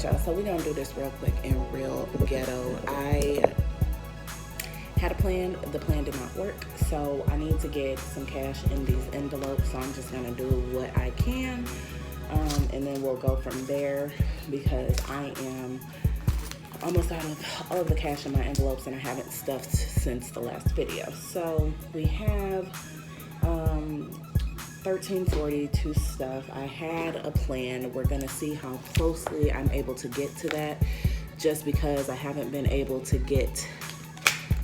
right, y'all, so we're gonna do this real quick and real ghetto. I had a plan, the plan did not work, so I need to get some cash in these envelopes, so I'm just gonna do what I can, and then we'll go from there, because I am almost out of all of the cash in my envelopes and I haven't stuffed since the last video. So we have $13.40 to stuff. I had a plan. We're gonna see how closely I'm able to get to that, just because I haven't been able to get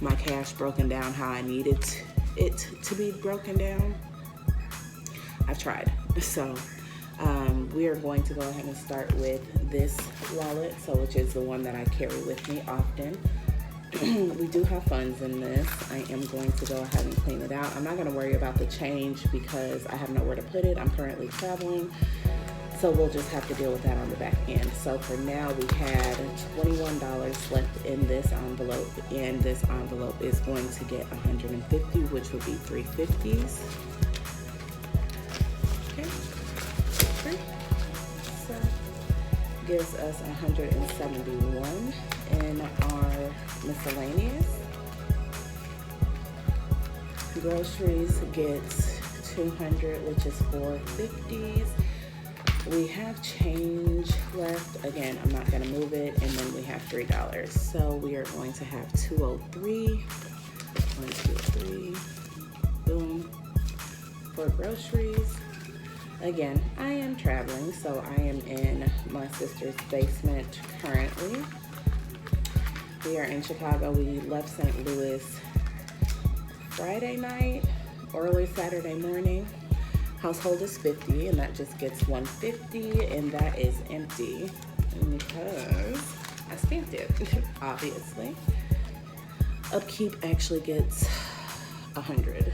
my cash broken down how I needed it to be broken down. I've tried. So we are going to go ahead and start with this wallet, which is the one that I carry with me often. We do have funds in this. I am going to go ahead and clean it out. I'm not going to worry about the change because I have nowhere to put it. I'm currently traveling, so we'll just have to deal with that on the back end. So for now, we had $21 left in this envelope, and this envelope is going to get $150, which would be 350s. So gives us 171 in our miscellaneous. Groceries gets 200, which is 450s. We have change left. Again, I'm not gonna move it, and then we have $3. So we are going to have 203. 1, 2, 3. Boom. For groceries. Again, I am traveling, so I am in my sister's basement currently. We are in Chicago. We left St. Louis Friday night, early Saturday morning. Household is 50, and that just gets 150, and that is empty because I stamped it, obviously. Upkeep actually gets 100.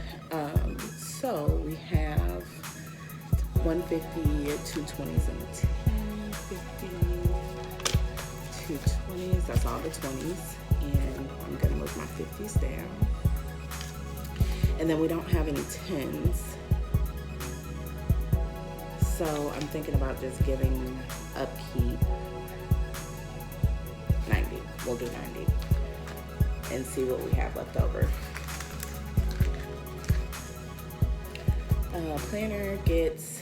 So we have 150, 220s, and 10, 50, 220s. That's all the 20s, and I'm gonna move my 50s down. And then we don't have any 10s, so I'm thinking about just giving upkeep 90. We'll do 90 and see what we have left over. Planner gets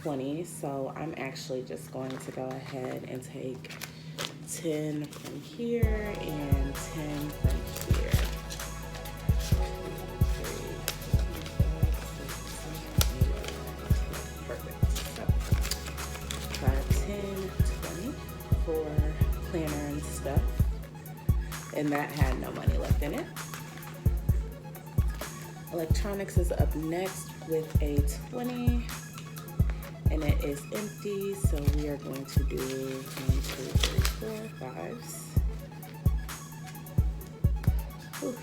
20, so I'm actually just going to go ahead and take 10 from here and 10 from here. 2, 3, 4, 5, 6, 7, 8, 9, 10. Perfect. So 5, 10, 20 for planner and stuff, and that had no money left in it. Electronics is up next with a 20, and it is empty, so we are going to do 1, 2, 3, 4, 5s. Oof.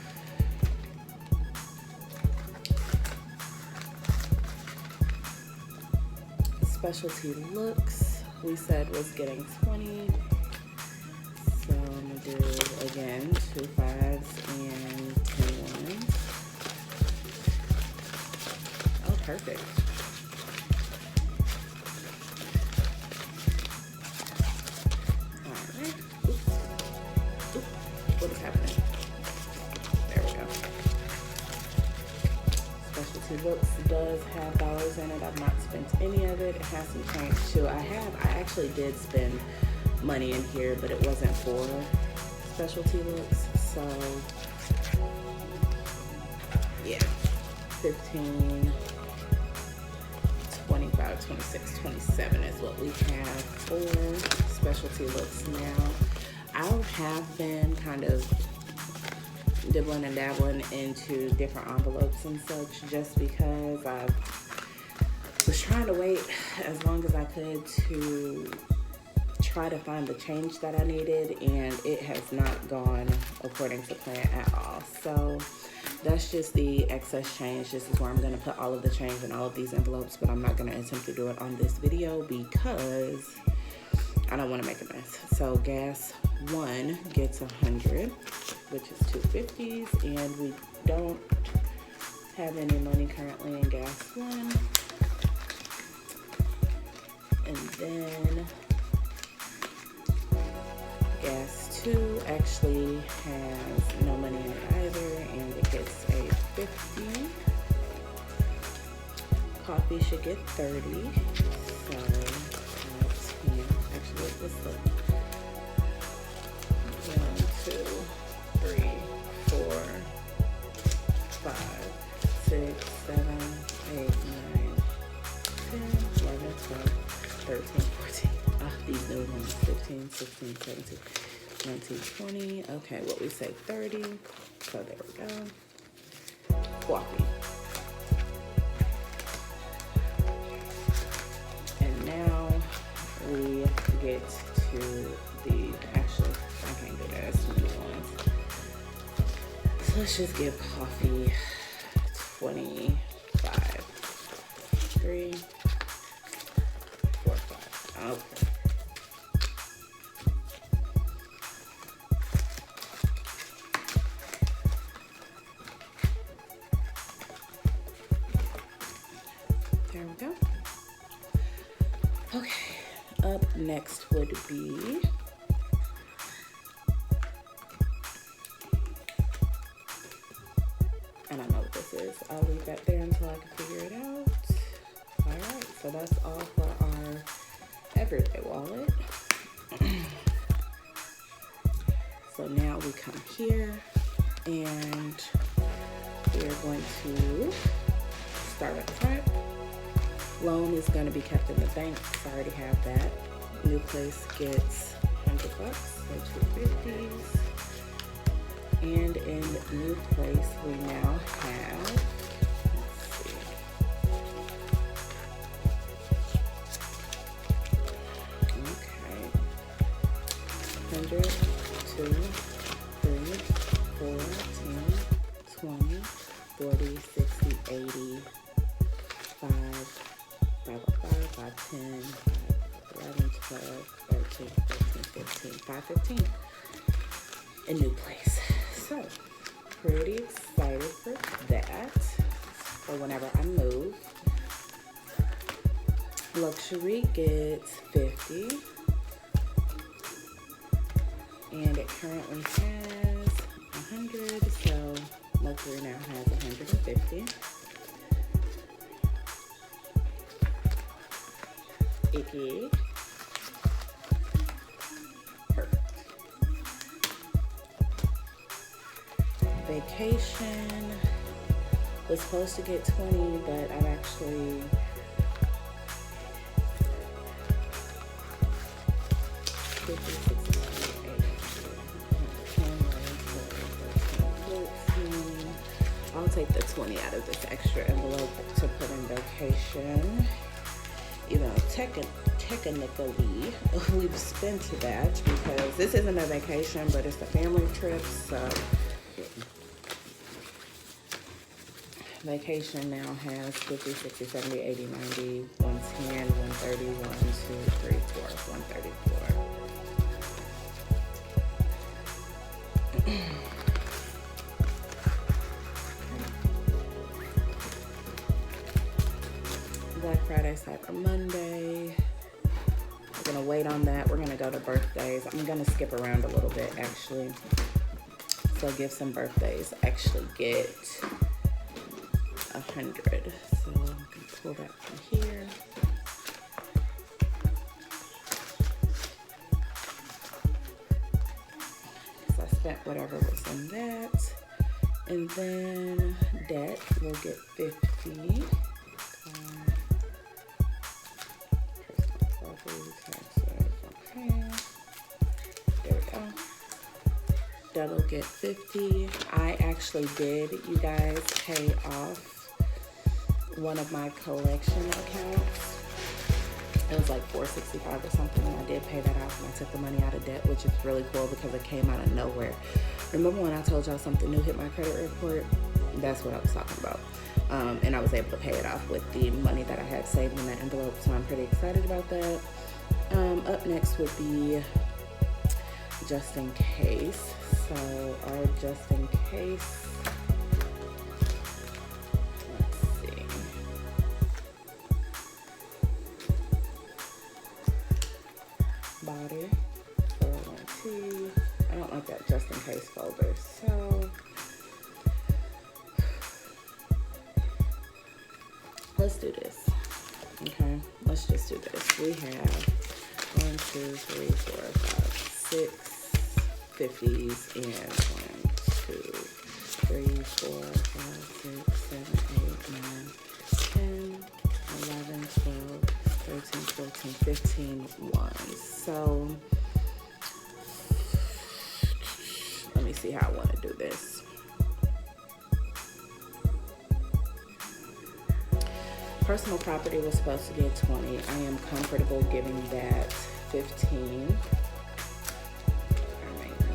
Specialty looks, we said was getting 20, so I'm gonna do again 2 5s and 10 1s. Oh, perfect. All right. Oops. What is happening? There we go. Specialty looks does have dollars in it. I've not spent any of it. It has some change too. I actually did spend money in here, but it wasn't for specialty looks. So yeah, 15, 25, 26, 27 is what we have for specialty looks now. I have been kind of dibbling and dabbling into different envelopes and such, just because I was trying to wait as long as I could to try to find the change that I needed, and it has not gone according to plan at all. So that's just the excess change. This is where I'm going to put all of the change in all of these envelopes, but I'm not going to attempt to do it on this video because I don't want to make a mess. So gas 1 gets 100, which is 250s, and we don't have any money currently in gas 1. And then gas 2 actually has no money in it either, and it gets a 50. Coffee should get 30. So that's 10. Actually, let's look. 1, 2, 3, 4, 5, 6, 7, 8, 9, 10, 11, 12, 13, 14. These new ones, 15, 16, 17, 19, 20. Okay, what we say, 30. So there we go. Coffee. And now we get to the, actually, I can't do that, it's too many ones. So let's just give coffee 25. 3, 4, 5. Okay. There we go. Okay, up next would be I don't know what this is. I'll leave that there until I can figure it out. Alright, so that's all for our everyday wallet. So now we come here and we're going to start up front. Loan is going to be kept in the bank. I already have that. New place gets $100, so 250s. And in new place, we now have, let's see, okay, 100, 2, 3, 4, 10, 20, 40, 60, 80, 5, 5, 10, 11, 12, 13, 14, 15, 515 in new place. So, pretty excited for that. For whenever I move. Luxury gets 50. And it currently has 100. So, luxury now has 150. Icky. Perfect. Vacation was supposed to get 20, but I've actually I'll take the 20 out of this extra envelope to put in vacation. You know, technically, we've spent that because this isn't a vacation, but it's a family trip, so vacation now has 50, 60, 70, 80, 90, 110, 130, 1, 2, 3, 4, 134. Black Friday, Cyber Monday. We're gonna wait on that. We're gonna go to birthdays. I'm gonna skip around a little bit actually. So give some birthdays. Actually get 100. So I'm gonna pull that from here. So I spent whatever was in that. And then debt will get 50. That'll get 50. I actually did, you guys, pay off one of my collection accounts. It was like $465 or something, and I did pay that off, and I took the money out of debt, which is really cool because it came out of nowhere. Remember when I told y'all something new hit my credit report? That's what I was talking about. And I was able to pay it off with the money that I had saved in that envelope, so I'm pretty excited about that. Up next would be just in case. So our just in case, let's see. Body, 401T, case folder. So let's do this. Okay, let's just do this. We have 1, 2, 3, 4, 5, 6 50s and 1, 2, 3, 4, 5, 6, 7, 8, 9, 10, 11, 12, 13, 14, 15 ones. So let me see how I want to do this. Personal property was supposed to get 20. I am comfortable giving that 15.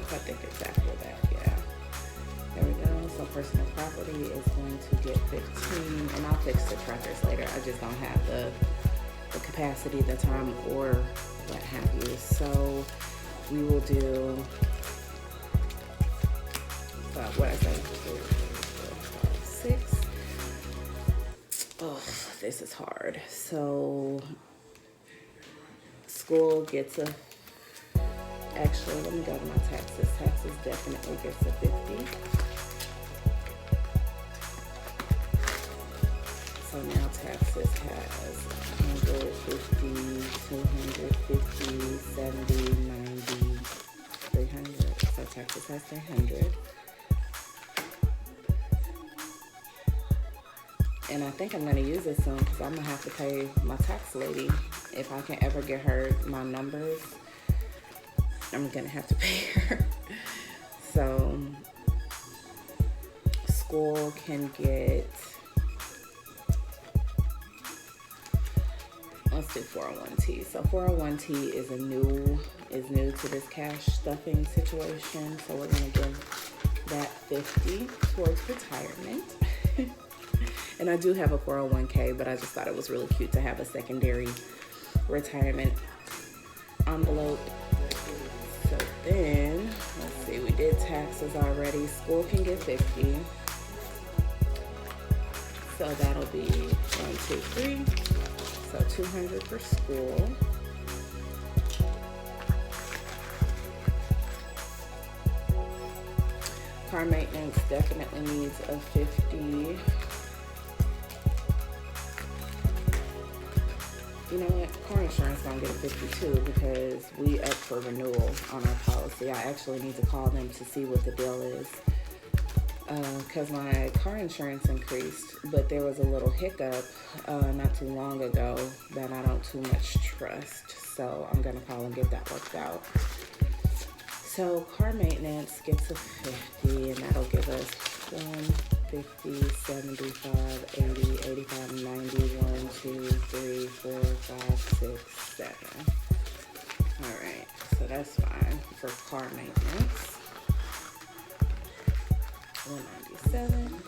I think exactly that, yeah. There we go. So personal property is going to get 15, and I'll fix the truckers later. I just don't have the capacity, the time, or what have you. So we will do, what I say, 2, 3, 4, 5, 6. Oh, this is hard. So school gets a, actually, let me go to my taxes. Taxes definitely gets a 50. So now taxes has 150, 250, 70, 90, 300. So taxes has 300. And I think I'm going to use it soon because I'm going to have to pay my tax lady. If I can ever get her my numbers, I'm going to have to pay her. So school can get, let's do 401t. So 401t is new to this cash stuffing situation. So we're going to give that 50 towards retirement. And I do have a 401k, but I just thought it was really cute to have a secondary retirement envelope. So then, let's see, we did taxes already. School can get 50. So that'll be 1, 2, 3. So 200 for school. Car maintenance definitely needs a 50. You know what? Car insurance don't get a 52 because we up for renewal on our policy. I actually need to call them to see what the deal is. Because my car insurance increased, but there was a little hiccup not too long ago that I don't too much trust. So I'm going to call and get that worked out. So car maintenance gets a 50, and that'll give us 50, 75, 80, 85, 90, 1, 2, 3, 4, 5, 6, 7. All right, so that's fine for car maintenance. 197.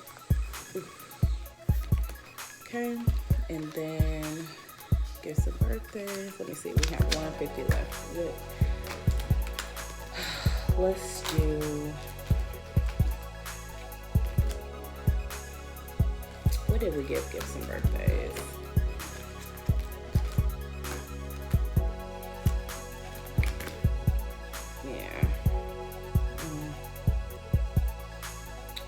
Okay, and then gifts and birthdays. Let me see, we have 150 left. Let's do, what did we give gifts and birthdays? Yeah.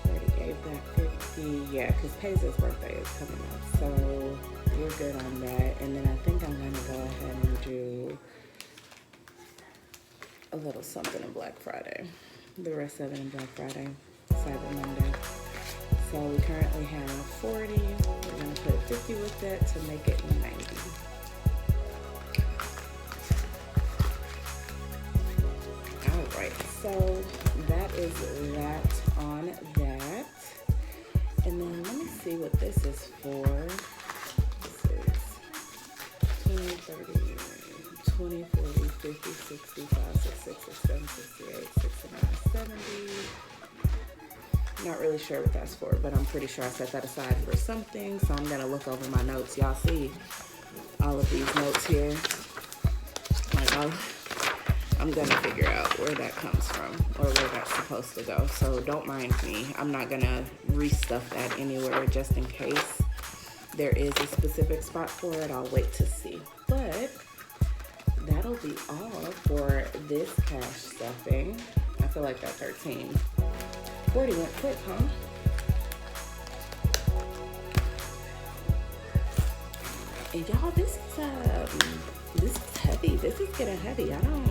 Already gave that 50. Yeah, because Paisley's birthday is coming up. So we're good on that. And then I think I'm going to go ahead and do a little something in Black Friday. The rest of it in Black Friday, Cyber Monday. So we currently have 40. We're going to put 50 with that to make it 90. All right, so that is that on that. And then let me see what this is for. This is 20, 30, 20, 40, 50, 65, 66, 67, 68, 69, 70. Not really sure what that's for, but I'm pretty sure I set that aside for something. So I'm gonna look over my notes. Y'all see all of these notes here. Like I'm gonna figure out where that comes from or where that's supposed to go. So don't mind me. I'm not gonna restuff that anywhere just in case there is a specific spot for it. I'll wait to see. But that'll be all for this cash stuffing. I feel like that 13.40 went quick, huh? And y'all, this is heavy. This is getting heavy. I don't.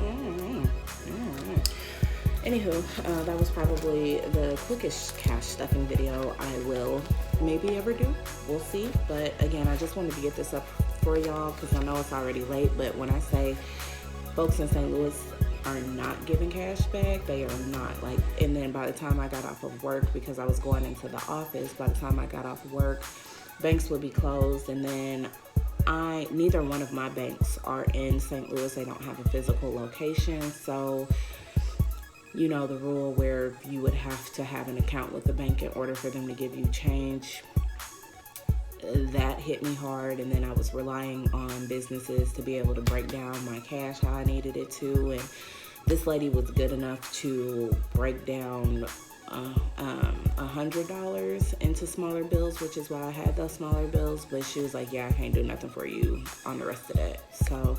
Anywho, that was probably the quickest cash stuffing video I will maybe ever do. We'll see. But again, I just wanted to get this up for y'all because I know it's already late. But when I say folks in St. Louis are not giving cash back, they are not. Like, and then by the time I got off of work, because I was going into the office, by the time I got off work, banks would be closed, and then neither one of my banks are in St. Louis. They don't have a physical location. So, you know, the rule where you would have to have an account with the bank in order for them to give you change, that hit me hard. And then I was relying on businesses to be able to break down my cash how I needed it to. And this lady was good enough to break down $100 into smaller bills, which is why I had those smaller bills. But she was like, yeah, I can't do nothing for you on the rest of that. So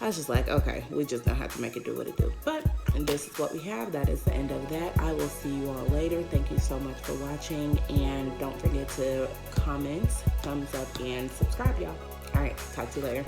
I was just like, okay, we just gonna have to make it do what it do. But this is what we have. That is the end of that. I will see you all later. Thank you so much for watching, and don't forget to comment, thumbs up, and subscribe, y'all. All right, talk to you later.